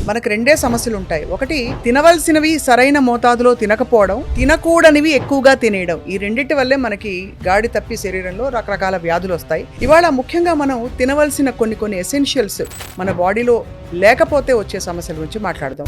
మనకు రెండే సమస్యలు ఉంటాయి. ఒకటి, తినవలసినవి సరైన మోతాదులో తినకపోవడం, తినకూడనివి ఎక్కువగా తినేయడం. ఈ రెండింటి వల్లే మనకి గాడి తప్పి శరీరంలో రకరకాల వ్యాధులు వస్తాయి. ఇవాళ ముఖ్యంగా మనం తినవలసిన కొన్ని ఎసెన్షియల్స్ మన బాడీలో లేకపోతే వచ్చే సమస్యల గురించి మాట్లాడదాం.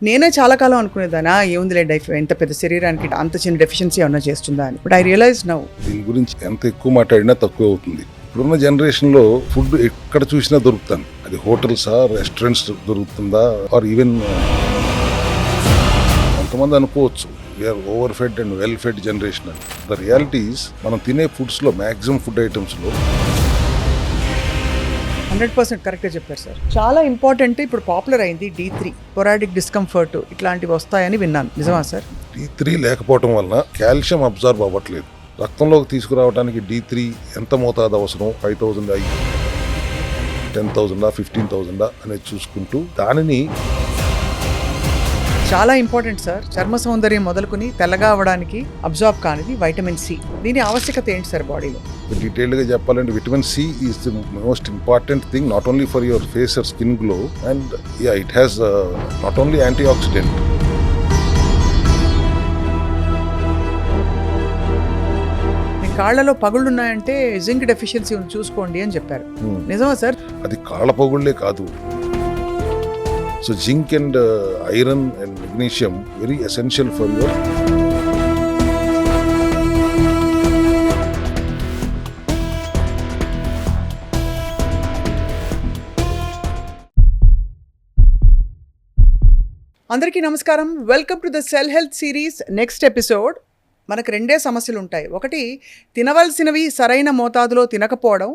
నేనే చాలా కాలం అనుకునేదానా ఏముందిలే ఎంత పెద్ద శరీరానికి అంత చిన్న డెఫిషియన్సీ ఏమన్నా చేస్తుందా అని. బట్ ఐ రియలైజ్ నౌ దీని గురించి ఎంత ఎక్కువ మాట్లాడినా తక్కువ అవుతుంది. ఇప్పుడున్న జనరేషన్లో ఫుడ్ ఎక్కడ చూసినా దొరుకుతాను. అది హోటల్సా, రెస్టారెంట్స్ దొరుకుతుందా, ఆర్ ఈవెన్ కొంతమంది అనుకోవచ్చు we are over fed and well fed generation అని. ద రియాలిటీస్ మనం తినే ఫుడ్స్లో మ్యాక్సిమం ఫుడ్ ఐటమ్స్లో 100% కరెక్ట్గా చెప్పారు సార్. చాలా ఇంపార్టెంట్ ఇప్పుడు పాపులర్ అయింది D3, పొరాడిక్ డిస్కంఫర్ట్, ఇట్లాంటివి వస్తాయని విన్నాను. నిజమా సార్? D3 లేకపోవటం వలన కాల్షియం అబ్జార్బ్ అవ్వట్లేదు. రక్తంలోకి తీసుకురావడానికి D3 ఎంత మోతాదు అవసరం, 5,000 10,000 15,000 అనేది చూసుకుంటూ దానిని చాలా ఇంపార్టెంట్ సార్. చర్మ సౌందర్యం మొదలుకొని తెల్లగా అవ్వడానికి అబ్జార్బ్ కానిది వైటమిన్ సి. దీని ఆవశ్యకత ఏంటి సార్ బాడీలో? డీటెయిల్డ్గా చెప్పాలంటే vitamin C is the most important thing, not only for your face or skin glow, and it has not only antioxidant. మీ కాళ్లలో పగుళ్ళు ఉన్నాయంటే జింక్ డెఫిషియన్సీ ఉంది చూసుకోండి అని చెప్పారు. నిజమా సార్? అది కాళ్ళ పగుళ్లే కాదు. So zinc and iron and magnesium very essential for your అందరికీ నమస్కారం. Welcome to the cell health series next episode. మనకు రెండే సమస్యలు ఉంటాయి. ఒకటి, తినవలసినవి సరైన మోతాదులో తినకపోవడం,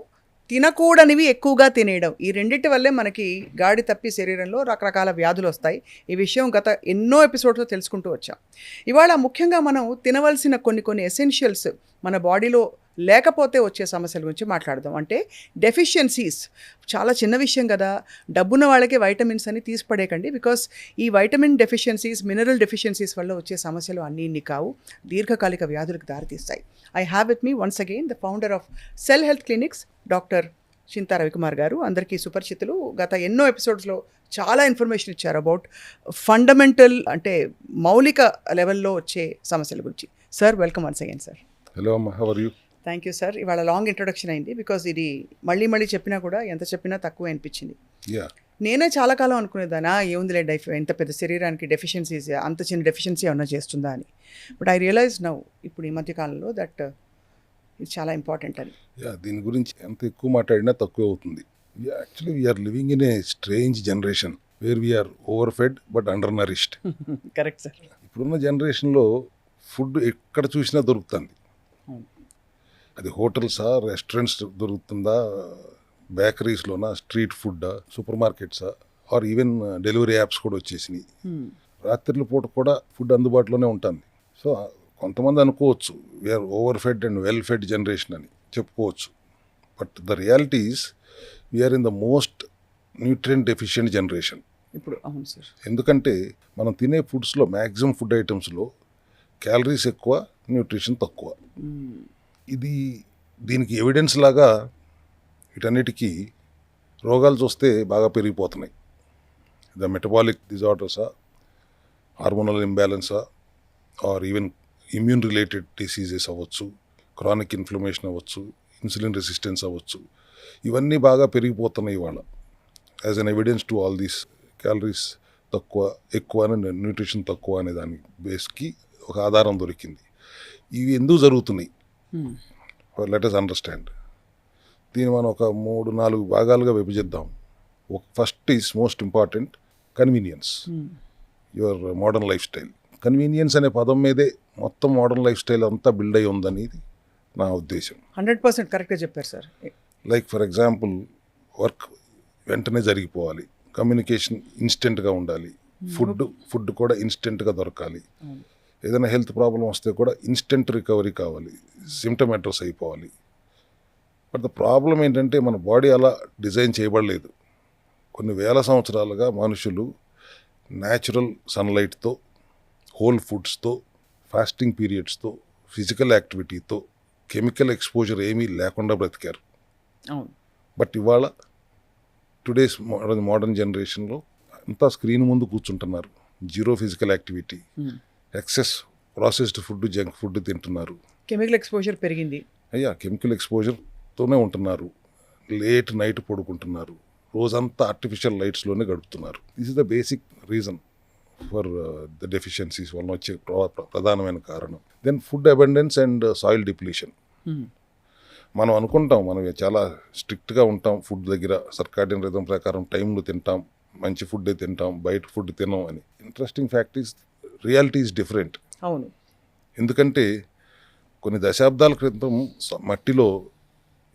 తినకూడనివి ఎక్కువగా తినేయడం. ఈ రెండింటి వల్లే మనకి గాడి తప్పి శరీరంలో రకరకాల వ్యాధులు వస్తాయి. ఈ విషయం గత ఎన్నో ఎపిసోడ్స్లో తెలుసుకుంటూ వచ్చాం. ఇవాళ ముఖ్యంగా మనం తినవలసిన కొన్ని ఎసెన్షియల్స్ మన బాడీలో లేకపోతే వచ్చే సమస్యల గురించి మాట్లాడదాం. అంటే డెఫిషియన్సీస్. చాలా చిన్న విషయం కదా, డబ్బున్న వాళ్ళకి వైటమిన్స్ అని తీసిపడేయకండి. బికాస్ ఈ వైటమిన్ డెఫిషియన్సీస్, మినరల్ డెఫిషియన్సీస్ వల్ల వచ్చే సమస్యలు అన్నీ కావు, దీర్ఘకాలిక వ్యాధులకు దారితీస్తాయి. I have with me once again the founder of cell health clinics, doctor Chinta Ravikumar garu. అందరికీ సుపరిచితులు. గత ఎన్నో ఎపిసోడ్స్లో చాలా ఇన్ఫర్మేషన్ ఇచ్చారు అబౌట్ ఫండమెంటల్, అంటే మౌలిక లెవెల్లో వచ్చే సమస్యల గురించి. Sir, welcome once again sir. Hello అమ్మ, how are you? Thank you sir. ఇవాళ లాంగ్ ఇంట్రొడక్షన్ అయింది బికాజ్ ఇది మళ్ళీ చెప్పినా కూడా ఎంత చెప్పినా తక్కువ అనిపించింది. నేనే చాలా కాలం అనుకునేదానా ఏముందిలే ఎంత పెద్ద శరీరానికి డెఫిషియన్సీస్, అంత చిన్న డెఫిషియన్సీ ఏమన్నా చేస్తుందా అని. బట్ ఐ రియలైజ్ నౌ ఇప్పుడు ఈ మధ్య కాలంలో దట్ ఇది చాలా ఇంపార్టెంట్ అని. దీని గురించి ఎంత ఎక్కువ మాట్లాడినా తక్కువ అవుతుంది. Actually we are living in a strange generation where we are over fed but under nourished. Correct sir. ఇప్పుడున్న జనరేషన్లో ఫుడ్ ఎక్కడ చూసినా దొరుకుతుంది. అది హోటల్సా, రెస్టారెంట్స్ దొరుకుతుందా, బేకరీస్లోనా, స్ట్రీట్ ఫుడ్డా, సూపర్ మార్కెట్సా, ఆర్ ఈవెన్ డెలివరీ యాప్స్ కూడా వచ్చేసినాయి. రాత్రిల పూట కూడా ఫుడ్ అందుబాటులోనే ఉంటుంది. సో కొంతమంది అనుకోవచ్చు we are over fed and well fed generation అని చెప్పుకోవచ్చు. But the reality is we are in the most nutrient deficient generation ఇప్పుడు. అవును సార్. ఎందుకంటే మనం తినే ఫుడ్స్లో మ్యాక్సిమం ఫుడ్ ఐటమ్స్లో క్యాలరీస్ ఎక్కువ, న్యూట్రిషన్ తక్కువ. దీనికి ఎవిడెన్స్ లాగా వీటన్నిటికీ రోగాలు చూస్తే బాగా పెరిగిపోతున్నాయి. ద మెటబాలిక్ డిజార్డర్సా, హార్మోనల్ ఇంబ్యాలెన్సా, or even immune related diseases అవ్వచ్చు, క్రానిక్ ఇన్ఫ్లమేషన్ అవ్వచ్చు, ఇన్సులిన్ రెసిస్టెన్స్ అవ్వచ్చు. ఇవన్నీ బాగా పెరిగిపోతున్నాయి ఇవాళ. As an evidence to all these calories తక్కువ, ఎక్కువ అని, న్యూట్రిషన్ తక్కువ అనే దాని బేస్కి ఒక ఆధారం దొరికింది. ఇవి ఎందుకు జరుగుతున్నాయి? Let us understand. దీన్ని మనం ఒక 3-4 భాగాలుగా విభజిద్దాం. First is most important, convenience, your modern lifestyle. Convenience అనే పదం మీదే మొత్తం మోడర్న్ లైఫ్ స్టైల్ అంతా బిల్డ్ అయి ఉందని నా ఉద్దేశం. 100% కరెక్ట్గా చెప్పారు సార్. లైక్ ఫర్ ఎగ్జాంపుల్, వర్క్ వెంటనే జరిగిపోవాలి, కమ్యూనికేషన్ ఇన్స్టెంట్గా ఉండాలి, ఫుడ్ కూడా ఇన్స్టెంట్గా దొరకాలి, ఏదైనా హెల్త్ ప్రాబ్లం వస్తే కూడా ఇన్స్టెంట్ రికవరీ కావాలి, సిమ్టమ్ అడ్రస్ అయిపోవాలి. బట్ ద ప్రాబ్లం ఏంటంటే మన బాడీ అలా డిజైన్ చేయబడలేదు. కొన్ని వేల సంవత్సరాలుగా మనుషులు న్యాచురల్ సన్లైట్తో, హోల్ ఫుడ్స్తో, ఫాస్టింగ్ పీరియడ్స్తో, ఫిజికల్ యాక్టివిటీతో, కెమికల్ ఎక్స్పోజర్ ఏమీ లేకుండా బ్రతికారు. బట్ ఇవాళ టుడేస్ మోడర్న్ జనరేషన్లో అంతా స్క్రీన్ ముందు కూర్చుంటున్నారు, zero physical activity, excess processed food, junk food తింటున్నారు. కెమికల్ ఎక్స్పోజర్ పెరిగింది. కెమికల్ ఎక్స్పోజర్తోనే ఉంటున్నారు, లేట్ నైట్ పడుకుంటున్నారు, రోజంతా ఆర్టిఫిషియల్ లైట్స్లోనే గడుపుతున్నారు. This is the basic reason for the deficiencies వలన వచ్చే ప్రధానమైన కారణం. Then food abundance and soil depletion. మనం అనుకుంటాం మనం చాలా స్ట్రిక్ట్గా ఉంటాం ఫుడ్ దగ్గర, సర్కాడియన్ రిథం ప్రకారం టైంలో తింటాం, మంచి ఫుడ్డే తింటాం, బయట ఫుడ్ తినాం అని. Interesting fact is reality is different. అవును. ఎందుకంటే కొన్ని దశాబ్దాల క్రితం మట్టిలో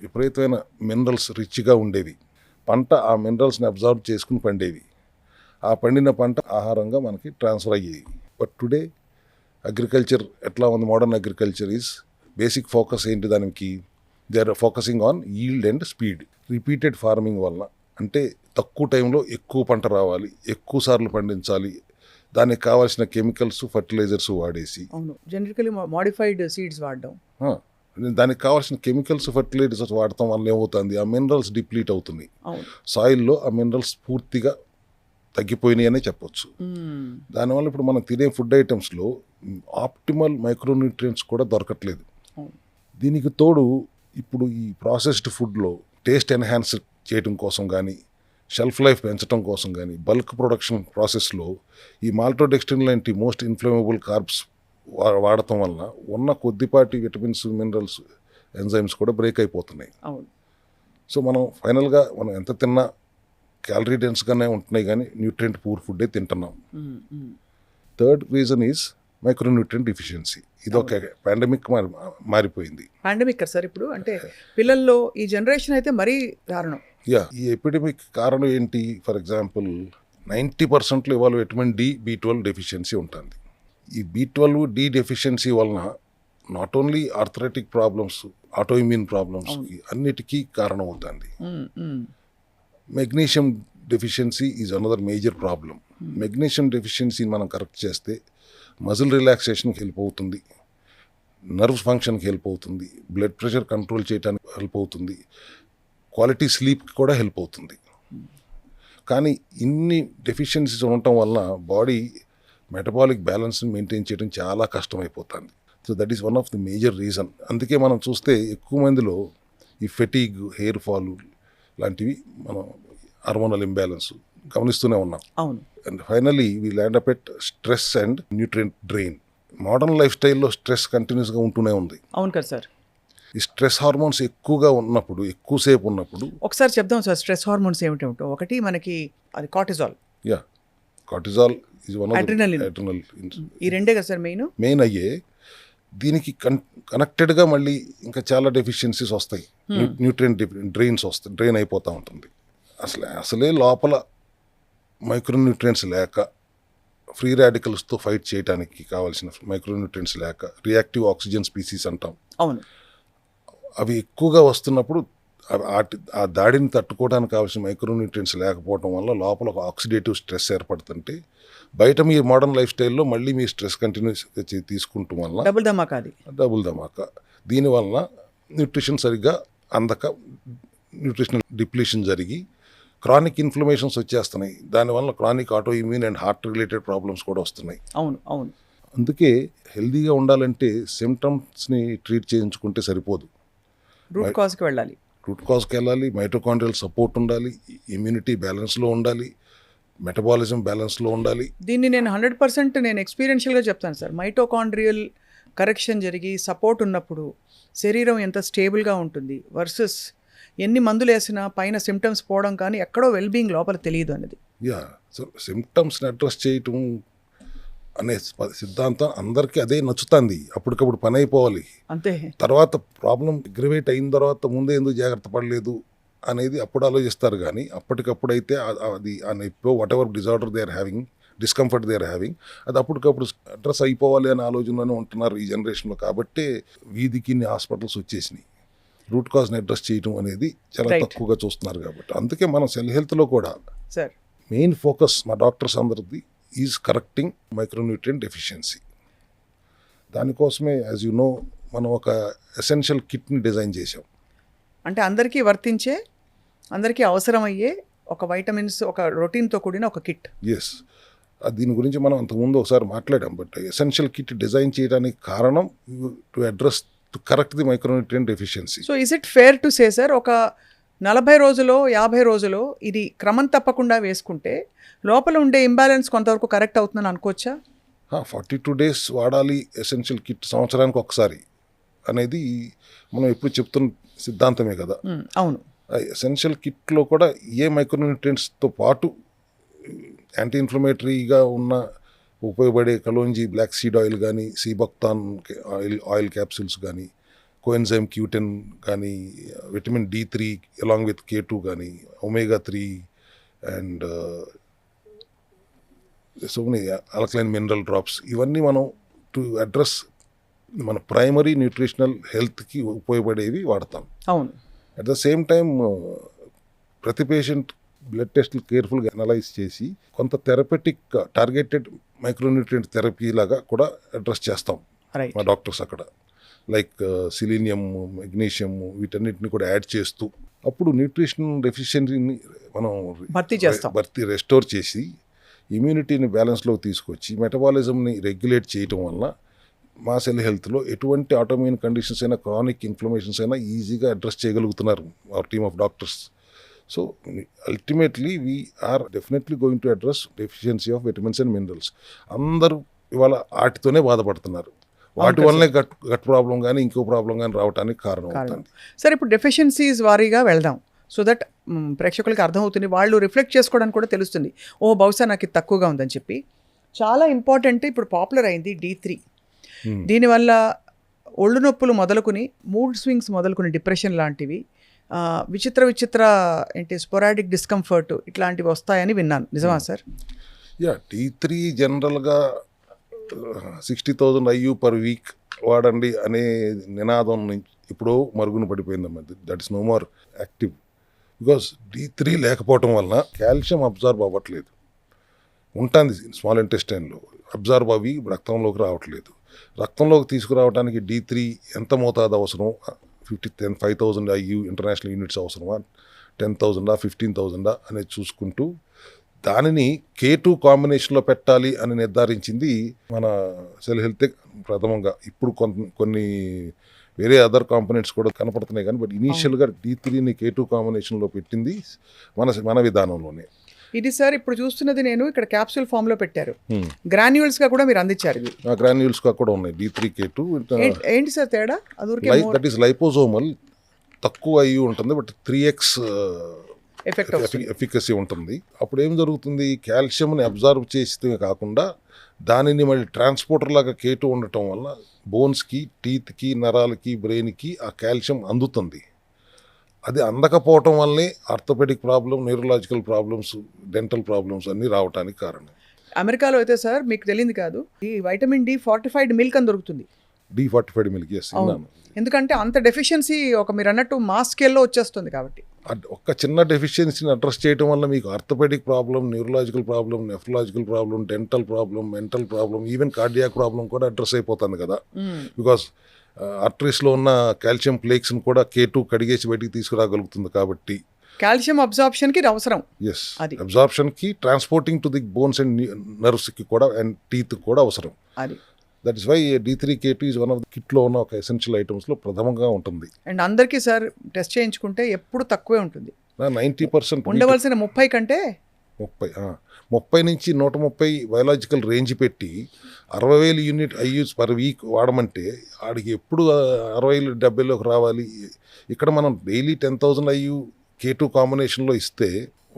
విపరీతమైన మినరల్స్ రిచ్గా ఉండేవి. పంట ఆ మినరల్స్ని అబ్జర్వ్ చేసుకుని పండేవి. ఆ పండిన పంట ఆహారంగా మనకి ట్రాన్స్ఫర్ అయ్యేవి. బట్ టుడే అగ్రికల్చర్ ఎట్లా ఉంది? Modern agriculture is basic focus ఏంటి దానికి? They are focusing on yield and speed. Repeated farming వలన, అంటే తక్కువ టైంలో ఎక్కువ పంట రావాలి, ఎక్కువ సార్లు పండించాలి, దానికి కావాల్సిన కెమికల్స్, ఫర్టిలైజర్స్ వాడేసి, అవును, జెనెటికలీ మాడిఫైడ్ సీడ్స్ వాడడం, దానికి కావాల్సిన కెమికల్స్, ఫర్టిలైజర్స్ వాడటం వల్ల ఏమవుతుంది? ఆ మినరల్స్ డిప్లీట్ అవుతున్నాయి. అవును, సాయిల్లో ఆ మినరల్స్ పూర్తిగా తగ్గిపోయినాయి అనే చెప్పొచ్చు. దానివల్ల ఇప్పుడు మనం తినే ఫుడ్ ఐటమ్స్లో ఆప్టిమల్ మైక్రోన్యూట్రియంట్స్ కూడా దొరకట్లేదు. దీనికి తోడు ఇప్పుడు ఈ ప్రాసెస్డ్ ఫుడ్లో టేస్ట్ ఎన్హాన్స్ చేయడం కోసం కానీ, షెల్ఫ్ లైఫ్ పెంచడం కోసం కానీ, బల్క్ ప్రొడక్షన్ ప్రాసెస్లో ఈ మాల్టోడెక్స్ట్రిన్ లాంటి మోస్ట్ ఇన్ఫ్లమబుల్ కార్బ్స్ వాడటం వలన ఉన్న కొద్దిపాటి విటమిన్స్, మినరల్స్, ఎంజైమ్స్ కూడా బ్రేక్ అయిపోతున్నాయి. సో మనం ఫైనల్గా మనం ఎంత తిన్నా క్యాలరీ డెన్స్గానే ఉంటున్నాయి కానీ న్యూట్రియంట్ పూర్ ఫుడ్డే తింటున్నాం. Third reason is micronutrient deficiency. ఇది ఒక పాండమిక్ మారిపోయింది. పాండమిక్ సార్ ఇప్పుడు, అంటే పిల్లల్లో ఈ జనరేషన్ అయితే మరీ దారుణం. ఈ ఎపిడమిక్ కారణం ఏంటి? ఫర్ ఎగ్జాంపుల్ 90% ఇవాళ విటమిన్ డి, B12 డెఫిషియన్సీ ఉంటుంది. ఈ B12, డి డెఫిషియన్సీ వలన not only arthritic problems, autoimmune ప్రాబ్లమ్స్కి అన్నిటికీ కారణం అవుతుంది. Magnesium deficiency is another major problem. Magnesium డెఫిషియన్సీని మనం కరెక్ట్ చేస్తే మజిల్ రిలాక్సేషన్కి హెల్ప్ అవుతుంది, నర్వ్స్ ఫంక్షన్కి హెల్ప్ అవుతుంది, బ్లడ్ ప్రెషర్ కంట్రోల్ చేయడానికి హెల్ప్ అవుతుంది, క్వాలిటీ స్లీప్కి కూడా హెల్ప్ అవుతుంది. కానీ ఇన్ని డెఫిషియన్సీస్ ఉండటం వలన బాడీ మెటబాలిక్ బ్యాలెన్స్ని మెయింటైన్ చేయడం చాలా కష్టమైపోతుంది. So that is one of the major reason. అందుకే మనం చూస్తే ఎక్కువ మందిలో ఈ ఫెటీగ్, హెయిర్ ఫాల్ లాంటివి, మనం హార్మోనల్ ఇంబ్యాలెన్స్ గమనిస్తూనే ఉన్నాం. అవును. And finally we land up at stress and nutrient drain. Modern life స్టైల్లో స్ట్రెస్ కంటిన్యూస్గా ఉంటూనే ఉంది. అవును కదా సార్. ఈ స్ట్రెస్ హార్మోన్స్ ఎక్కువగా ఉన్నప్పుడు, ఎక్కువసేపు ఉన్నప్పుడు, ఒకసారి చెప్దాం సార్ స్ట్రెస్ హార్మోన్స్ ఏమిటో. ఒకటి మనకి అది cortisol. Cortisol is one of adrenaline. ఈ రెండే కదా సార్ మెయిన్ అయ్యే. దీనికి కనెక్టెడ్గా మళ్ళీ ఇంకా చాలా డెఫిషియన్సీస్ వస్తాయి, న్యూట్రియంట్ డ్రెయిన్స్ వస్తాయి, డ్రెయిన్ అయిపోతూ ఉంటుంది. అసలే లోపల మైక్రోన్యూట్రియంట్స్ లేక, ఫ్రీ రాడికల్స్తో ఫైట్ చేయడానికి కావాల్సిన మైక్రోన్యూట్రియంట్స్ లేక, రియాక్టివ్ ఆక్సిజన్ స్పీసీస్ అంటాం. అవును. అవి ఎక్కువగా వస్తున్నప్పుడు ఆ దాడిని తట్టుకోవడానికి కావాల్సిన మైక్రోన్యూట్రియంట్స్ లేకపోవడం వల్ల లోపల ఒక ఆక్సిడేటివ్ స్ట్రెస్ ఏర్పడుతుంటే, బయట మీ మోడర్న్ లైఫ్ స్టైల్లో మళ్ళీ మీ స్ట్రెస్ కంటిన్యూస్గా తీసుకుంటం వల్ల డబుల్ ధమాకా. దీనివల్ల న్యూట్రిషన్ సరిగ్గా అందక న్యూట్రిషనల్ డిప్లీషన్ జరిగి క్రానిక్ ఇన్ఫ్లమేషన్స్ వచ్చేస్తున్నాయి. దానివల్ల chronic auto immune and heart related problems కూడా వస్తున్నాయి. అవును. అందుకే హెల్దీగా ఉండాలంటే సిమ్టమ్స్ని ట్రీట్ చేయించుకుంటే సరిపోదు, రూట్ కాజ్కి వెళ్ళాలి. మైటోకాండ్రియల్ సపోర్ట్ ఉండాలి, ఇమ్యూనిటీ బ్యాలెన్స్లో ఉండాలి, మెటబాలిజం బ్యాలెన్స్లో ఉండాలి. దీన్ని నేను 100% నేను ఎక్స్పీరియన్షియల్గా చెప్తాను సార్. మైటోకాండ్రియల్ కరెక్షన్ జరిగి సపోర్ట్ ఉన్నప్పుడు శరీరం ఎంత స్టేబుల్గా ఉంటుంది వర్సెస్ ఎన్ని మందులు వేసినా పైన సిమ్టమ్స్ పోవడం కానీ ఎక్కడో వెల్బీయింగ్ లోపల తెలియదు అనేది. సో సిమ్టమ్స్ని అడ్రస్ చేయటం అనే సిద్ధాంతం అందరికీ అదే నచ్చుతుంది. అప్పటికప్పుడు పని అయిపోవాలి, అంతే. తర్వాత ప్రాబ్లం అగ్రివేట్ అయిన తర్వాత ముందే ఎందుకు జాగ్రత్త పడలేదు అనేది అప్పుడు ఆలోచిస్తారు. కానీ అప్పటికప్పుడైతే అది ఆ నొప్పి, whatever disorder they are having, discomfort they are having, అది అప్పటికప్పుడు అడ్రస్ అయిపోవాలి అనే ఆలోచనలోనే ఉంటున్నారు ఈ జనరేషన్లో. కాబట్టి వీధికి హాస్పిటల్స్ వచ్చేసినాయి. రూట్ కాజ్ని అడ్రస్ చేయడం అనేది చాలా తక్కువగా చూస్తున్నారు. కాబట్టి అందుకే మనం సెల్ హెల్త్లో కూడా సార్ మెయిన్ ఫోకస్ మా డాక్టర్స్ అందరిది ఈజ్ కరెక్టింగ్ మైక్రోన్యూట్రియంట్ డెఫిషియన్సీ. దానికోసమే యాజ్ యు నో మనం ఒక ఎసెన్షియల్ కిట్ని డిజైన్ చేసాం. అంటే అందరికీ వర్తించే, అందరికీ అవసరమయ్యే ఒక వైటమిన్స్ ఒక రొటీన్తో కూడిన ఒక కిట్. ఎస్, దీని గురించి మనం అంతకుముందు ఒకసారి మాట్లాడాం. బట్ ఎసెన్షియల్ కిట్ డిజైన్ చేయడానికి కారణం to address to correct the micronutrient deficiency. So is it fair to say sir, ఒక 40 రోజులో 50 రోజులో ఇది క్రమం తప్పకుండా వేసుకుంటే లోపల ఉండే ఇంబ్యాలెన్స్ కొంతవరకు కరెక్ట్ అవుతుందని అనుకోవచ్చా? 42 days వాడాలి ఎసెన్షియల్ కిట్, సంవత్సరానికి ఒకసారి అనేది మనం ఎప్పుడు చెప్తున్న సిద్ధాంతమే కదా. అవును. ఎసెన్షియల్ కిట్లో కూడా ఏ మైక్రోన్యూట్రియంట్స్తో పాటు యాంటీ ఇన్ఫ్లమేటరీగా ఉన్న ఉపయోగపడే కలోంజీ బ్లాక్ సీడ్ ఆయిల్ కానీ, సీబక్తాన్ ఆయిల్ క్యాప్సిల్స్ కానీ, కోఎన్జైమ్ Q10 కానీ, vitamin D3 along with K2 కానీ, omega-3 and so many alkaline mineral drops, ఇవన్నీ మనం టు అడ్రస్ మన ప్రైమరీ న్యూట్రిషనల్ హెల్త్కి ఉపయోగపడేవి వాడతాం. అవును. అట్ ద సేమ్ టైం ప్రతి పేషెంట్ బ్లడ్ టెస్ట్లు కేర్ఫుల్గా అనలైజ్ చేసి కొంత థెరపెటిక్ టార్గెటెడ్ మైక్రోన్యూట్రియంట్ థెరపీ లాగా కూడా అడ్రస్ చేస్తాం రైట్. మా డాక్టర్స్ అక్కడ. లైక్ సిలీనియం, మెగ్నీషియం, వీటన్నిటిని కూడా యాడ్ చేస్తూ అప్పుడు న్యూట్రిషన్ డెఫిషియన్సీని మనం భర్తీ రెస్టోర్ చేసి ఇమ్యూనిటీని బ్యాలెన్స్లోకి తీసుకొచ్చి మెటబాలిజంని రెగ్యులేట్ చేయటం వలన మా సెల్ హెల్త్లో ఎటువంటి ఆటోమ్యూన్ కండిషన్స్ అయినా, క్రానిక్ ఇన్ఫ్లమేషన్స్ అయినా ఈజీగా అడ్రస్ చేయగలుగుతున్నారు our team of doctors. So ultimately we are definitely going to address deficiency of vitamins and minerals. అందరూ ఇవాళ వాటితోనే బాధపడుతున్నారు. వాటి వల్లనే గట్ ప్రాబ్లం కానీ ఇంకో ప్రాబ్లం కానీ రావడానికి కారణం అవుతుంది. సరే, ఇప్పుడు డెఫిషియన్సీస్ వారీగా వెళ్దాం, సో దట్ ప్రేక్షకులకి అర్థమవుతుంది, వాళ్ళు రిఫ్లెక్ట్ చేసుకోవడానికి కూడా తెలుస్తుంది, ఓ బహుశా నాకు ఇది తక్కువగా ఉందని చెప్పి. చాలా ఇంపార్టెంట్, ఇప్పుడు పాపులర్ అయింది D3. దీనివల్ల ఒళ్ళు నొప్పులు మొదలుకుని, మూడ్ స్వింగ్స్ మొదలుకుని, డిప్రెషన్ లాంటివి, విచిత్ర ఏంటి స్పోరాడిక్ డిస్కంఫర్ట్ ఇట్లాంటివి వస్తాయని విన్నాను. నిజమా సార్? D3 జనరల్గా 60,000 IU per week వాడండి అనే నినాదం నుంచి ఇప్పుడు మరుగున పడిపోయిందమ్మా. That is no more active because D3 లేకపోవటం వలన కాల్షియం అబ్జార్బ్ అవ్వట్లేదు. ఉంటుంది స్మాల్ ఇంటెస్టైన్లో, అబ్జార్బ్ అవి రక్తంలోకి రావట్లేదు. రక్తంలోకి తీసుకురావడానికి D3 ఎంత మోతాదు అవసరం, 5,000 IU ఇంటర్నేషనల్ యూనిట్స్ అవసరమా, 10,000 15,000 అనేది చూసుకుంటూ దానిని K2 కాంబినేషన్లో పెట్టాలి అని నిర్ధారించింది మన సెల్ హెల్త్ ప్రథమంగా. ఇప్పుడు కొన్ని వేరే అదర్ కాంపోనెంట్స్ కూడా కనపడుతున్నాయి కానీ బట్ ఇనీషియల్గా D3ని K2 కాంబినేషన్లో పెట్టింది మన విధానంలోనే. ఇది సార్ ఇప్పుడు చూస్తున్నది నేను ఇక్కడ క్యాప్సూల్ ఫామ్ లో పెట్టారు, గ్రాన్యూల్స్ గా కూడా మీరు అందించారు. గ్రాన్యూల్స్ గా కూడా ఉన్నాయి D3 K2. ఏంటి సార్ తేడా? దట్ ఈస్ లైపోజోమల్, తక్కువ IU ఉంటుంది బట్ 3x ఎఫికసీ ఉంటుంది. అప్పుడు ఏం జరుగుతుంది, కాల్షియంని అబ్జర్వ్ చేస్తే కాకుండా దానిని మళ్ళీ ట్రాన్స్పోర్టర్ లాగా K2 ఉండటం వల్ల బోన్స్కి, టీత్కి, నరాలకి, బ్రెయిన్కి ఆ కాల్షియం అందుతుంది. అది అందకపోవటం వల్లే orthopaedic problem, neurological problems, dental problems అన్నీ రావడానికి కారణం. అమెరికాలో అయితే సార్ మీకు తెలియదు కాదు, ఈ వైటమిన్ D ఫార్టిఫైడ్ మిల్క్ అని దొరుకుతుంది. D45 మిల్క్, ఎస్, ఎందుకంటే అంత డెఫిషియన్సీ ఒక మీరు అన్నట్టు మాస్ స్కేల్లో వచ్చేస్తుంది కాబట్టి. ఒక చిన్న డెఫిషియన్సీని అడ్రస్ చేయడం వల్ల మీకు orthopaedic problem, neurological problem, nephrological problem, dental problem, mental problem, even cardiac problem కూడా అడ్రస్ అయిపోతుంది కదా. బికాస్ ఆర్టరీస్లో ఉన్న కాల్షియం ప్లేక్స్ని కూడా K2 కడిగేసి బయటికి తీసుకురాగలుగుతుంది కాబట్టి కాల్షియం అబ్జార్ప్షన్కి అవసరం. ఎస్, అబ్జార్ప్షన్కి, transporting to the bones and నర్వ్స్కి కూడా అండ్ టీత్ కూడా అవసరం. అది that is why D3 K2 is one of the కిట్లో ఉన్న ఒక ఎసెన్షియల్ ఐటమ్స్లో ప్రథమంగా ఉంటుంది. అండ్ అందరికీ సార్ టెస్ట్ చేయించుకుంటే ఎప్పుడు తక్కువే ఉంటుంది. 90% ఉండవలసిన 30 కంటే 30 నుంచి 130 బయాలజికల్ రేంజ్ పెట్టి 60,000 యూనిట్ IUs పర్ వీక్ వాడమంటే ఆడికి ఎప్పుడు 60,000-70,000లోకి రావాలి. ఇక్కడ మనం డైలీ 10,000 IU K2 కాంబినేషన్లో ఇస్తే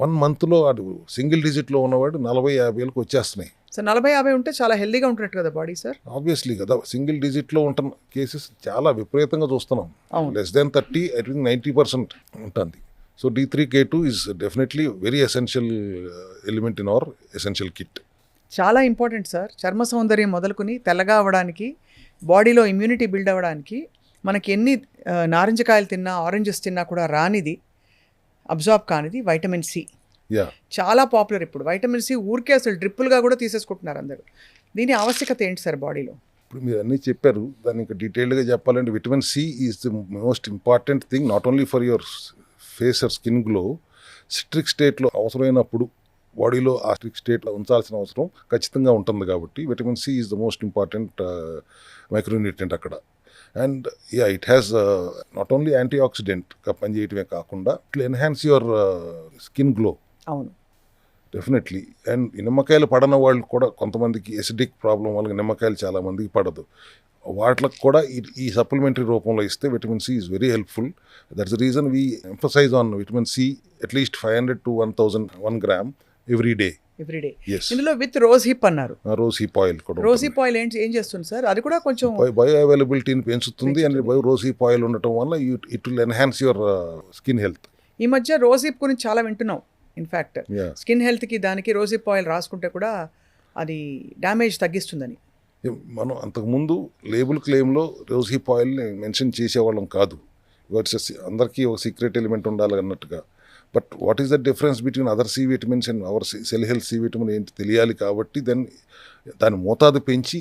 1 monthలో ఆడు సింగిల్ డిజిట్లో ఉన్నవాడు 40,000-50,000కి వచ్చేస్తున్నాయి. సార్ 40-50 ఉంటే చాలా హెల్దీగా ఉంటున్నట్టు కదా బాడీ సార్. ఆబ్వియస్లీ కదా, సింగిల్ డిజిట్లో ఉంటున్న కేసెస్ చాలా విపరీతంగా చూస్తున్నాం. లెస్ దాన్ 30, I think 90% ఉంటుంది. So D3 K2 is definitely very essential element in our essential kit. చాలా ఇంపార్టెంట్ సార్. చర్మ సౌందర్యం మొదలుకొని తెల్లగా అవ్వడానికి, బాడీలో ఇమ్యూనిటీ బిల్డ్ అవ్వడానికి, మనకి ఎన్ని నారింజకాయలు తిన్నా, ఆరెంజెస్ తిన్నా కూడా రానిది, అబ్జార్బ్ కానిది వైటమిన్ C. చాలా పాపులర్ ఇప్పుడు వైటమిన్ C. ఊరికే అసలు డ్రిప్పులుగా కూడా తీసేసుకుంటున్నారు అందరూ. దీని ఆవశ్యకత ఏంటి సార్ బాడీలో? ఇప్పుడు మీరు అన్నీ చెప్పారు, దాన్ని ఇంకా డీటెయిల్డ్గా చెప్పాలంటే vitamin C is the most important thing not only for your face or skin glow citric స్టేట్లో అవసరమైనప్పుడు బాడీలో ఆ స్ట్రిక్ స్టేట్లో ఉంచాల్సిన అవసరం ఖచ్చితంగా ఉంటుంది కాబట్టి vitamin C is the most important micronutrient అక్కడ. And it has not only anti ఆక్సిడెంట్గా పనిచేయటమే కాకుండా it enhance your skin glow. అవును. డెఫినెట్లీ. అండ్ నిమ్మకాయలు పడని వాళ్ళు కూడా కొంతమందికి ఎసిడిక్ ప్రాబ్లం వల్ల నిమ్మకాయలు చాలామందికి పడదు. వాటికి కూడా ఈ సప్లిమెంటరీ రూపంలో ఇస్తే vitamin C is very helpful. That's the reason we emphasise on vitamin C at least 500 to 1000 1 gram every day. Everyday. Yes. ఇందులో విత్ రోజ్ హిప్ అన్నారు. రోజ్ హిప్ ఆయిల్ కూడా రోజ్ హిప్ ఆయిల్ ఏం చేస్తుంది సార్? అది కూడా కొంచెం బయో అవైలబిలిటీని పెంచుతుంది. And rose hip oil ఉండటం వల్ల it will enhance your skin health. ఈ మధ్య రోజ్ హిప్ గురించి చాలా వింటున్నాం. In fact Yeah. స్కిన్ హెల్త్కి దానికి రోజ్ హిప్ ఆయిల్ రాసుకుంటే కూడా అది డ్యామేజ్ తగ్గిస్తుందని. మనం అంతకుముందు లేబుల్ క్లెయిమ్లో రోజ్ హిప్ ఆయిల్ని మెన్షన్ చేసేవాళ్ళం కాదు. అందరికీ ఒక సీక్రెట్ ఎలిమెంట్ ఉండాలి అన్నట్టుగా. But what is the difference between other C vitamins and our cell health C vitamin ఏంటి తెలియాలి కాబట్టి దాని మోతాదు పెంచి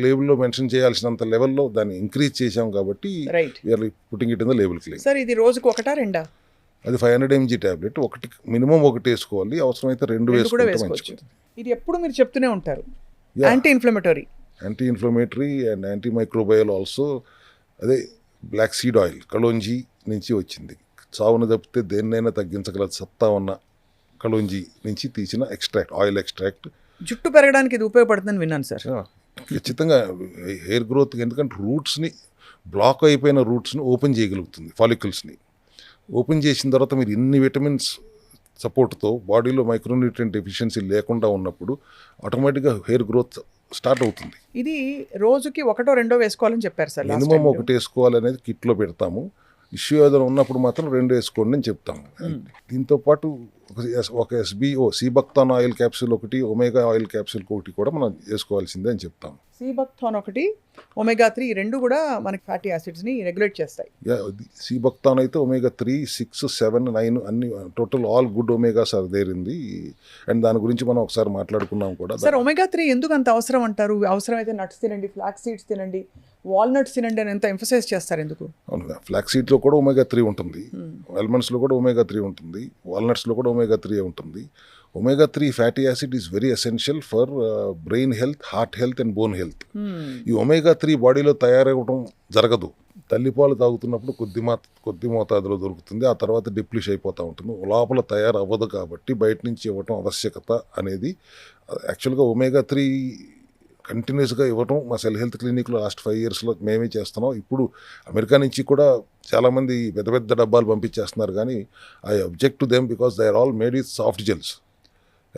లేబుల్లో మెన్షన్ చేయాల్సినంత లెవెల్లో దాన్ని ఇంక్రీజ్ చేశాం కాబట్టి right. We are putting it in the label claim. Sir ఇది రోజుకు ఒకటా రెండా? అది 500 mg టాబ్లెట్. మినిమం ఒకటి వేసుకోవాలి, అవసరమైతే 2 కూడా వేసుకుంటే వేసుకోవచ్చు. మంచిది. ఇది ఎప్పుడు మీరు చెప్తూనే ఉంటారు. Yeah. Anti inflammatory. Anti inflammatory and anti microbial also. అదే బ్లాక్ సీడ్ ఆయిల్ కలోంజీ నుంచి వచ్చింది. చావును తప్పితే దేన్నైనా తగ్గించగల సత్తా ఉన్న కలోంజీ నుంచి తీసిన ఎక్స్ట్రాక్ట్, ఆయిల్ ఎక్స్ట్రాక్ట్. జుట్టు పెరగడానికి ఇది ఉపయోగపడుతుందని విన్నాను సార్. ఖచ్చితంగా హెయిర్ గ్రోత్, ఎందుకంటే రూట్స్ని బ్లాక్ అయిపోయిన రూట్స్ని ఓపెన్ చేయగలుగుతుంది. ఫాలికల్స్ని ఓపెన్ చేసిన తర్వాత మీరు ఇన్ని విటమిన్స్ సపోర్ట్తో బాడీలో మైక్రోన్యూట్రియంట్ డెఫిషియన్సీ లేకుండా ఉన్నప్పుడు ఆటోమేటిక్గా హెయిర్ గ్రోత్ స్టార్ట్ అవుతుంది. ఇది రోజుకి ఒకటో రెండో వేసుకోవాలని చెప్పారు సార్. మినిమం ఒకటి వేసుకోవాలనేది కిట్లో పెడతాము. ఇష్యూ ఏదైనా ఉన్నప్పుడు మాత్రం 2 వేసుకోండి అని చెప్తాము. దీంతో పాటు ఒక SBO సీబక్తాన్ ఆయిల్ క్యాప్సూల్ ఒకటి, ఒమేగా ఆయిల్ క్యాప్సూల్ ఒకటి కూడా మనం వేసుకోవాల్సిందే అని చెప్తాము. సీబక్థాన్ ఒకటి, ఒమేగా 3 రెండు కూడా మనకి ఫ్యాటీ యాసిడ్స్ని రెగ్యులేట్ చేస్తాయి. సీబక్తాన్ అయితే ఒమేగా 3, 6, 7, 9 అన్ని total all good omegas are there in the. And దాని గురించి మనం ఒకసారి మాట్లాడుకున్నాం కూడా. సార్ ఒమేగా 3 ఎందుకు అంత అవసరం అంటారు? అవసరమైతే నట్స్ తినండి, ఫ్లాక్స్ సీడ్స్ తినండి, వాల్నట్స్ తినండి అని ఎంత ఎంఫసైజ్ చేస్తారు ఎందుకు? అవును, ఫ్లాక్స్ సీడ్లో కూడా ఒమేగా 3 ఉంటుంది, ఆల్మండ్స్లో కూడా ఒమేగా 3 ఉంటుంది, వాల్నట్స్లో కూడా ఒమేగా 3 ఉంటుంది. Omega 3 fatty acid is very essential for brain health, heart health and bone health. ఈ ఒమేగా 3 బాడీలో తయారవడం జరగదు. తల్లిపాలు తాగుతున్నప్పుడు కొద్ది మోతాదులో దొరుకుతుంది, ఆ తర్వాత డిప్లీష్ అయిపోతూ ఉంటుంది. లోపల తయారవ్వదు కాబట్టి బయట నుంచి ఇవ్వటం ఆవశ్యకత అనేది. యాక్చువల్గా ఒమేగా 3 కంటిన్యూస్గా ఇవ్వటం మా సెల్ హెల్త్ క్లినిక్లో లాస్ట్ 5 yearsలో మేమే చేస్తున్నాం. ఇప్పుడు అమెరికా నుంచి కూడా చాలామంది పెద్ద పెద్ద డబ్బాలు పంపించేస్తున్నారు, కానీ I object to them because they are all made with soft gels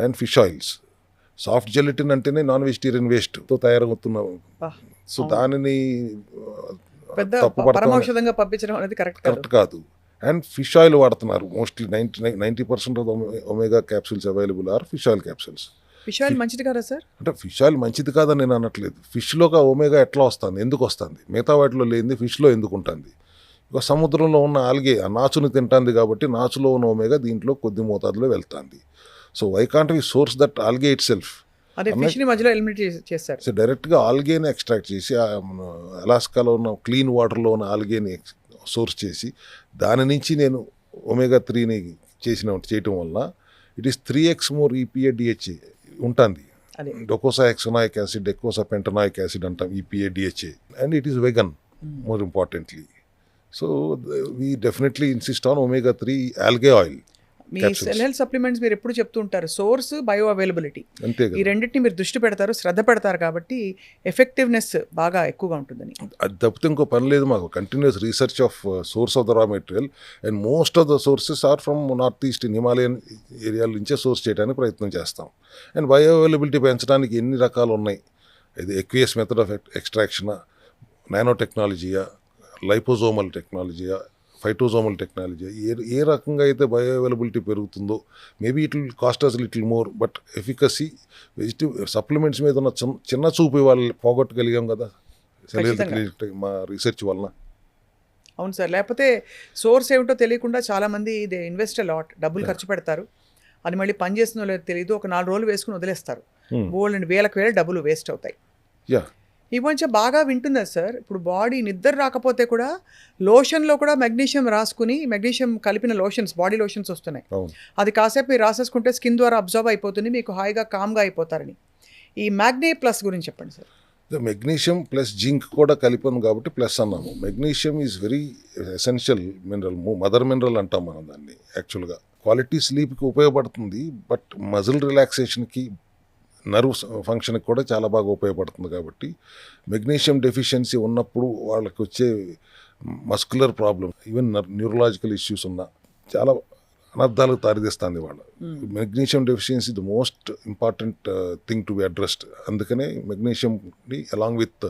and fish oils. Soft gelatin అంటేనే నాన్ వెజిటేరియన్ వేస్ట్తో తయారవుతున్నాం. సో దానిని పరమౌషధంగా పంపించడం అనేది కరెక్ట్ కాదు. అండ్ ఫిష్ ఆయిల్ వాడుతున్నారు. Mostly 90% of omega capsules available are fish oil capsules. Fish oil మంచిది కదా సార్? అంటే ఫిష్ ఆయిల్ మంచిది కాదని నేను అనట్లేదు. ఫిష్లోకి ఒమేగా ఎట్లా వస్తుంది, ఎందుకు వస్తుంది? మిగతా వాటిలో లేనిది ఫిష్లో ఎందుకు ఉంటుంది? ఇక సముద్రంలో ఉన్న ఆల్గే ఆ నాచుని తింటుంది కాబట్టి నాచులో ఉన్న ఒమేగా దీంట్లో కొద్ది మోతాదులో వెళ్తుంది. So why can't we source that algae itself? అదే ఫిష్ని మధ్యలో ఎలిమినేట్ చేస్తారు. సో డైరెక్ట్గా ఆల్గేని ఎక్స్ట్రాక్ట్ చేసి అలాస్కాలో ఉన్న క్లీన్ వాటర్లో ఉన్న ఆల్గేని సోర్స్ చేసి దాని నుంచి నేను ఒమేగా 3ని చేయటం వల్ల it is 3x more EPA DHA ఉంటుంది. డొకోసా హెక్సనాయిక్ యాసిడ్, డెకోసా పెంటనాయిక్ యాసిడ్ అంటాం, EPA DHA, and it is vegan more importantly. So we definitely insist on omega 3 algae oil. Me cell health supplements మీరు ఎప్పుడు చెప్తూ ఉంటారు, సోర్స్, బయో అవైలబిలిటీ, అంతే. ఈ రెండింటిని మీరు దృష్టి పెడతారు, శ్రద్ధ పెడతారు కాబట్టి ఎఫెక్టివ్నెస్ బాగా ఎక్కువగా ఉంటుందని. అది తప్పితే ఇంకో పని లేదు మాకు. Continuous research of source of the raw material and most of the sources are from north east Himalayan ఏరియాల నుంచే సోర్స్ చేయడానికి ప్రయత్నం చేస్తాం. అండ్ బయో అవైలబిలిటీ పెంచడానికి ఎన్ని రకాలు ఉన్నాయి. ఇది ఎక్వియస్ మెథడ్ ఆఫ్ ఎక్స్ట్రాక్షనా, నానో టెక్నాలజీయా, లైపోజోమల్ టెక్నాలజీయా, ఫైటోజోమల్ టెక్నాలజీ, ఏ రకంగా అయితే బయో అవైలబిలిటీ పెరుగుతుందో maybe it will cost us little more, but efficacy supplements మీద ఉన్న చిన్న చూపు వాళ్ళు పోగొట్టగలిగాం కదా సెల్ హెల్త్ క్లినిక్ మా రీసెర్చ్ వలన. అవును సార్, లేకపోతే సోర్స్ ఏమిటో తెలియకుండా చాలామంది దే ఇన్వెస్ట్ లాట్, డబ్బులు ఖర్చు పెడతారు, అది మళ్ళీ పని చేస్తుందో లేదో తెలియదు, ఒక 4 రోజులు వేసుకుని వదిలేస్తారు, వేలకు వేల డబ్బులు వేస్ట్ అవుతాయి. యా, ఈ మధ్య బాగా వింటున్నారు సార్. ఇప్పుడు బాడీ నిద్ర రాకపోతే కూడా లోషన్లో కూడా మెగ్నీషియం రాసుకుని మెగ్నీషియం కలిపిన లోషన్స్, బాడీ లోషన్స్ వస్తున్నాయి. అవును. అది కాసేపు మీరు రాసేసుకుంటే స్కిన్ ద్వారా అబ్జర్వ్ అయిపోతుంది, మీకు హాయిగా కామ్గా అయిపోతారని. ఈ మ్యాగ్నీ ప్లస్ గురించి చెప్పండి సార్. మెగ్నీషియం ప్లస్ జింక్ కూడా కలిపాను కాబట్టి ప్లస్ అన్నాము. Magnesium is very essential mineral, mother mineral అంటాం మనం దాన్ని. యాక్చువల్గా క్వాలిటీ స్లీప్కి ఉపయోగపడుతుంది, బట్ మజిల్ రిలాక్సేషన్కి, నర్వ్ ఫంక్షన్కి కూడా చాలా బాగా ఉపయోగపడుతుంది. కాబట్టి మెగ్నీషియం డెఫిషియన్సీ ఉన్నప్పుడు వాళ్ళకి వచ్చే muscular problem, even neurological issues ఉన్న చాలా అనర్థాలకు దారితీస్తుంది వాళ్ళ. Magnesium deficiency the most important thing to be addressed. అందుకనే మెగ్నీషియంని అలాంగ్ విత్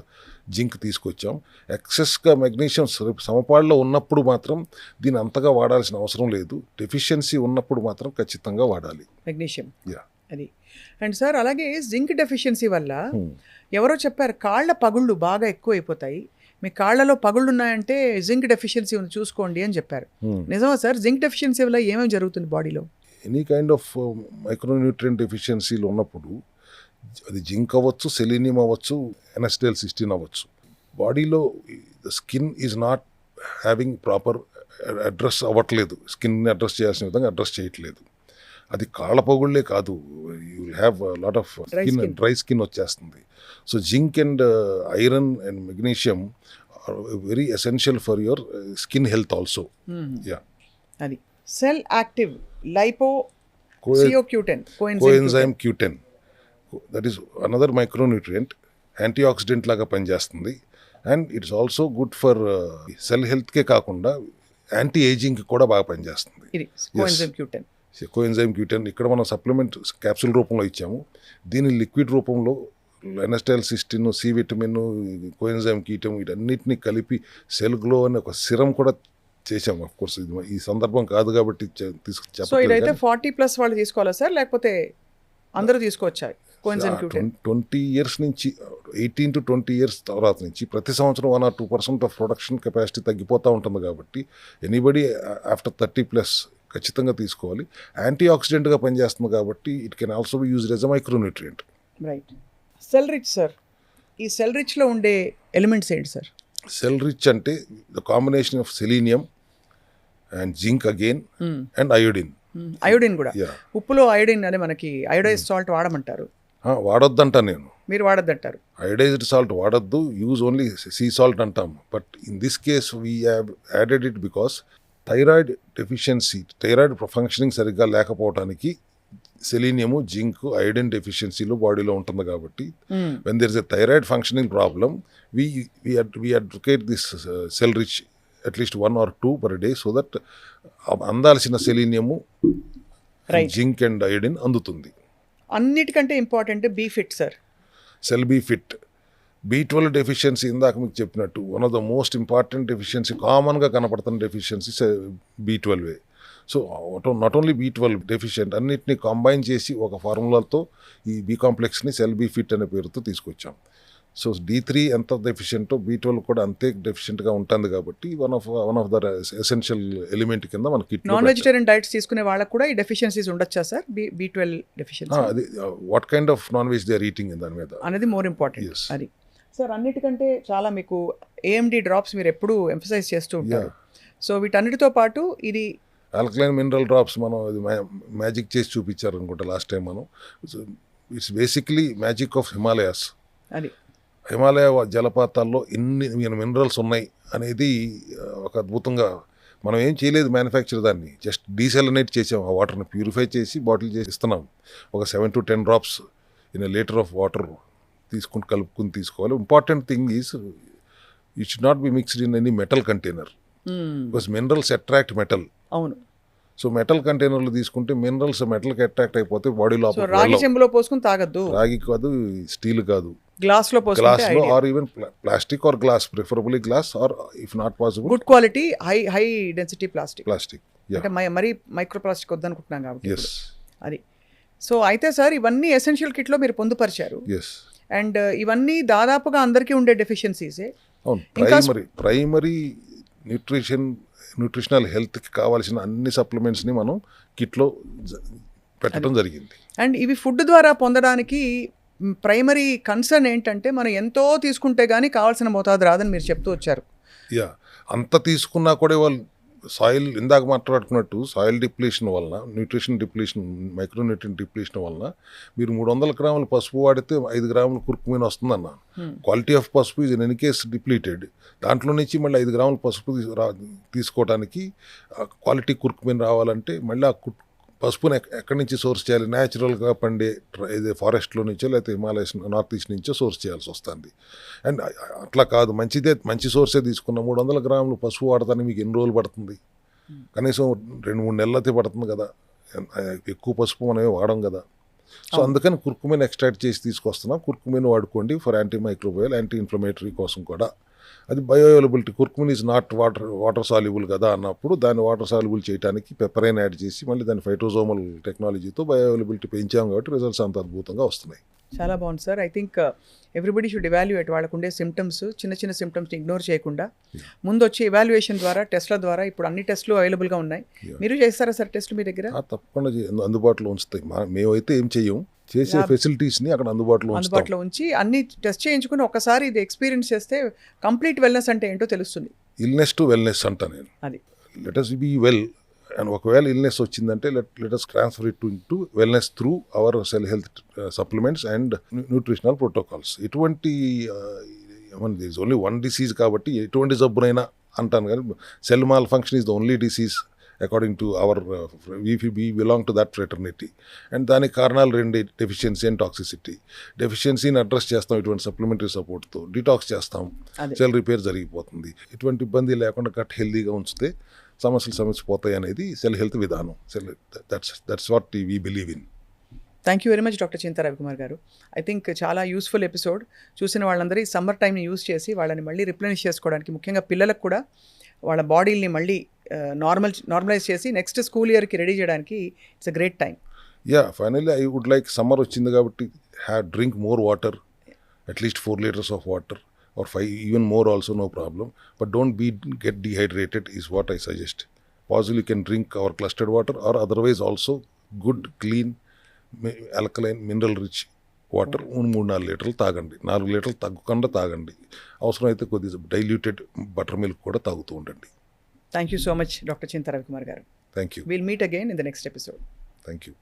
జింక్ తీసుకొచ్చాం. ఎక్సెస్గా మెగ్నీషియం సమపాళ్ళలో ఉన్నప్పుడు మాత్రం దీన్ని అంతగా వాడాల్సిన అవసరం లేదు. డెఫిషియన్సీ ఉన్నప్పుడు మాత్రం ఖచ్చితంగా వాడాలి మెగ్నీషియం. యా. అది. అండ్ సార్ అలాగే జింక్ డెఫిషియన్సీ వల్ల ఎవరో చెప్పారు కాళ్ళ పగుళ్ళు బాగా ఎక్కువ అయిపోతాయి, మీ కాళ్ళలో పగుళ్ళు ఉన్నాయంటే జింక్ డెఫిషియన్సీ ఉంది చూసుకోండి అని చెప్పారు. నిజమా సార్? జింక్ డెఫిషియన్సీ వల్ల ఏమేమి జరుగుతుంది బాడీలో? ఎనీ కైండ్ ఆఫ్ మైక్రోన్యూట్రియంట్ డెఫిషియన్సీలు ఉన్నప్పుడు, అది జింక్ అవ్వచ్చు, సెలీనియం అవ్వచ్చు, NH16 అవ్వచ్చు, బాడీలో the skin is not having proper address అవ్వట్లేదు. స్కిన్ని అడ్రస్ చేయాల్సిన విధంగా అడ్రస్ చేయట్లేదు. అది కాళ్ళ పగుళ్ళే కాదు, you will have lot of skin, dry skin వచ్చేస్తుంది. So zinc and iron and magnesium are very essential for your skin health also. Yeah. అది సెల్ యాక్టివ్ లైపో సియోక్యూటెన్ coenzyme Q10, that is another micronutrient, anti oxidant లాగా పనిచేస్తుంది. And it's also good for cell హెల్త్కే కాకుండా anti ఏజింగ్కి కూడా బాగా పనిచేస్తుంది. ఇది కోఎంజైమ్ Q10. కోఎంజైమ్ Q10 ఇక్కడ మనం సప్లిమెంట్ క్యాప్సూల్ రూపంలో ఇచ్చాము. దీని లిక్విడ్ రూపంలో NH16, C vitamin, coenzyme Q10 వీటన్నిటిని కలిపి సెల్ గ్లో అనే ఒక సిరం కూడా చేసాము. ఆఫ్ కోర్స్ ఇది ఈ సందర్భం కాదు కాబట్టి సో ఇదైతే 40+ వాళ్ళు తీసుకోవాలా సార్, లేకపోతే అందరూ తీసుకోవచ్చా కోఎంజైమ్ Q10? 20 years నుంచి 18 to 20 years తర్వాత నుంచి ప్రతి సంవత్సరం 1 or 2% ఆఫ్ ప్రొడక్షన్ కెపాసిటీ తగ్గిపోతూ ఉంటుంది. కాబట్టి ఎనీబడి ఆఫ్టర్ 30+ ఖచ్చితంగా తీసుకోవాలి. యాంటీ ఆక్సిడెంట్గా పనిచేస్తుంది కాబట్టి it can also be used as a micronutrient. Right. Cell rich sir, ఈ సెల్ రిచ్లో ఉండే ఎలిమెంట్స్ ఏంటి సార్? సెల్ రిచ్ అంటే the combination of selenium and zinc again and iodine. Iodine కూడా. Yeah. ఉప్పులో అయోడిన్ అనే మనకి అయోడైజ్ సాల్ట్ వాడమంటారు, వాడొద్దంట నేను. మీరు వాడద్దంటారు. అయోడైజ్డ్ సాల్ట్ వాడద్దు, యూజ్ ఓన్లీ సీ సాల్ట్ అంటాం. But in this case we have added it because thyroid deficiency, thyroid functioning సరిగ్గా లేకపోవడానికి సెలీనియము, జింక్, అయోడిన్ డెఫిషియన్సీలు బాడీలో ఉంటుంది. కాబట్టి when there is a thyroid functioning problem, we advocate this cell rich at least 1 or 2 per day so that అందాల్సిన selenium, zinc and iodine అందుతుంది. అన్నిటికంటే important be fit sir. Cell be fit. B12 deficiency ఇందాక మీకు చెప్పినట్టు one of the most important deficiency, కామన్గా కనపడుతున్న deficiency B12. So not only B12 deficient, అన్నిటినీ combine చేసి ఒక ఫార్ములాతో ఈ బి కాంప్లెక్స్ని సెల్ బీ ఫిట్ అనే పేరుతో తీసుకొచ్చాం. సో D3 ఎంత డెఫిషియెంటో B12 కూడా అంతే డెఫిషియెంట్గా ఉంటుంది. కాబట్టి one of the essential element కింద మనకి నాన్ వెజిటేరియన్ డైట్స్ తీసుకునే వాళ్ళకి కూడా ఈ డెఫిషియన్సీస్ ఉండొచ్చా సార్? B12 డెఫిషియన్సీ అది what kind of non veg they are eating దాని మీద అనేది మోర్ ఇంపార్టెంట్. Yes. అది సార్ అన్నిటికంటే చాలా మీకు AMD డ్రాప్స్ మీరు ఎప్పుడూ ఎంఫసైజ్ చేస్తూ ఉంటారు. సో వీటన్నిటితో పాటు ఇది ఆల్కలైన్ మినరల్ డ్రాప్స్ మనం అది మ్యాజిక్ చేసి చూపించారు అనుకుంటా లాస్ట్ టైం మనం. It's basically magic of Himalayas. అది హిమాలయ జలపాతాల్లో ఎన్ని మినరల్స్ ఉన్నాయి అనేది ఒక అద్భుతంగా, మనం ఏం చేయలేదు మ్యానుఫ్యాక్చర్, దాన్ని జస్ట్ డీసెలనేట్ చేసాం. ఆ వాటర్ని ప్యూరిఫై చేసి బాటిల్ చేసి ఇస్తున్నాం. ఒక 7 to 10 drops in a litre of water కలుపుకుని తీసుకోవాలి. Important thing is it should not be mixed in any metal container because minerals attract metal. అవును. సో మెటల్ కంటైనర్లు తీసుకుంటే మినరల్స్ మెటల్కి అట్రాక్ట్ అయిపోతే బాడీ లోపల. రాగి చెంబులో పోసుకుని తాగద్దు. రాగి కాదు, స్టీల్ కాదు, గ్లాస్లో గ్లాస్లో or even plastic or glass, preferably glass or if not possible good quality high density plastic. అంటే మరీ మైక్రో ప్లాస్టిక్ వద్దనుకుంటున్నాం కాబట్టి. ఎస్. అది. సో అయితే సార్ ఇవన్నీ ఎసెన్షియల్ కిట్లో మీరు పొందుపరిచారు. ఎస్. అండ్ ఇవన్నీ దాదాపుగా అందరికీ ఉండే డెఫిషియన్సీసే. అవును. ప్రైమరీ న్యూట్రిషనల్ హెల్త్కి కావాల్సిన అన్ని సప్లిమెంట్స్ని మనం కిట్లో పెట్టడం జరిగింది. అండ్ ఇవి ఫుడ్ ద్వారా పొందడానికి ప్రైమరీ కన్సర్న్ ఏంటంటే మనం ఎంతో తీసుకుంటే కానీ కావాల్సిన మోతాదు రాదని మీరు చెప్తూ వచ్చారు. యా, అంత తీసుకున్నా కూడా వాళ్ళు సాయిల్ ఇందాక మాట్లాడుకున్నట్టు సాయిల్ డిప్లీషన్ వలన, న్యూట్రిషన్ డిప్లీషన్, మైక్రోన్యూట్రియం డిప్లీషన్ వలన మీరు 300 గ్రాముల పసుపు వాడితే 5 గ్రాముల కుర్కుమిన్ వస్తుందన్న. క్వాలిటీ ఆఫ్ పసుపు is in any case depleted. దాంట్లో నుంచి మళ్ళీ 5 గ్రాముల పసుపు తీసుకోవడానికి క్వాలిటీ కుర్కుమిన్ రావాలంటే మళ్ళీ ఆ పసుపుని ఎక్కడి నుంచి సోర్స్ చేయాలి? న్యాచురల్గా పండే ఇది ఫారెస్ట్లో నుంచో లేకపోతే హిమాలయస్ నార్త్ ఈస్ట్ నుంచో సోర్స్ చేయాల్సి వస్తుంది. అండ్ అట్లా కాదు, మంచి సోర్సే తీసుకున్న 300 గ్రాములు పసుపు వాడతానికి మీకు ఎన్ని రోజులు పడుతుంది? కనీసం 2-3 నెలలు అయితే పడుతుంది కదా. ఎక్కువ పసుపు మనమే వాడం కదా. సో అందుకని కుర్కుమిన్ ఎక్స్ట్రాక్ట్ చేసి తీసుకొస్తున్నాం. కుర్కుమిన్ వాడుకోండి for anti microbial, anti inflammatory కోసం కూడా. అది bioavailability. Curcumin is not water soluble కదా అన్నప్పుడు దాన్ని వాటర్ సాల్యుబుల్ చేయడానికి పెప్పరైన్ యాడ్ చేసి మళ్ళీ దాని ఫైటోజోమల్ టెక్నాలజీతో బయోఅవైలబిలిటీ పెంచాం కాబట్టి రిజల్ట్స్ అంత అద్భుతంగా వస్తున్నాయి. చాలా బాగుంది సార్. I think everybody should evaluate వాళ్ళకుండే సిమ్టమ్స్, చిన్న సిమ్టమ్స్ని ఇగ్నోర్ చేయకుండా ముందు వచ్చి ఎవాల్యుయేషన్ ద్వారా, టెస్ట్ల ద్వారా, ఇప్పుడు అన్ని టెస్ట్లు అవైలబుల్గా ఉన్నాయి. మీరు చేస్తారా సార్ టెస్ట్లు మీ దగ్గర? తప్పకుండా అందుబాటులో ఉంచుతాయి. మేమైతే ఏం చెయ్యం, చేసే ఫెసిలిటీస్ని అక్కడ అందుబాటులో ఉంచి అన్ని టెస్ట్ చేయించుకుని ఒకసారి ఇది ఎక్స్పీరియన్స్ చేస్తే కంప్లీట్ వెల్నెస్ అంటే ఏంటో తెలుస్తుంది. ఇల్నెస్ టు వెల్నెస్ అంటా నేను. అది let us be well. And ఒకవేళ ఇల్నెస్ వచ్చిందంటే let us transfer it to wellness through our cell health supplements and nutritional protocols. ఎటువంటి there is only one disease కాబట్టి ఎటువంటి జబ్బునైనా అంటాను కానీ cell malfunction is the only disease according to our we belong to that fraternity. And దానికి కారణాలు 2: deficiency and toxicity. డెఫిషియన్సీని address చేస్తాం ఇటువంటి సప్లిమెంటరీ సపోర్ట్తో, డిటాక్స్ చేస్తాం, సెల్ రిపేర్ జరిగిపోతుంది. ఇటువంటి ఇబ్బంది లేకుండా గట్ హెల్దీగా ఉంచితే సమస్యలు పోతాయి అనేది సెల్ హెల్త్ విధానం. That's what we believe in. Thank you very much doctor Chinta Ravikumar garu. I think చాలా యూస్ఫుల్ ఎపిసోడ్. చూసిన వాళ్ళందరూ ఈ సమ్మర్ టైంని యూస్ చేసి వాళ్ళని మళ్ళీ రిప్లెనిష్ చేసుకోవడానికి, ముఖ్యంగా పిల్లలకు కూడా వాళ్ళ బాడీని మళ్ళీ నార్మలైజ్ చేసి నెక్స్ట్ స్కూల్ ఇయర్కి రెడీ చేయడానికి it's a great time. Yeah, finally I would like, summer వచ్చింది కాబట్టి drink more water, at least 4 liters of water or 5, even more also, no problem. But don't get dehydrated is what I suggest. Possibly you can drink our clustered water or otherwise also good, clean, alkaline, mineral rich water 3-4 లీటర్లు తాగండి. 4 లీటర్లు తగ్గకుండా తాగండి. అవసరమైతే కొద్దిగా diluted butter milk కూడా తాగుతూ ఉండండి. Thank you so much doctor Chinta Ravikumar గారు. Thank you. Will meet again in the next episode. Thank you.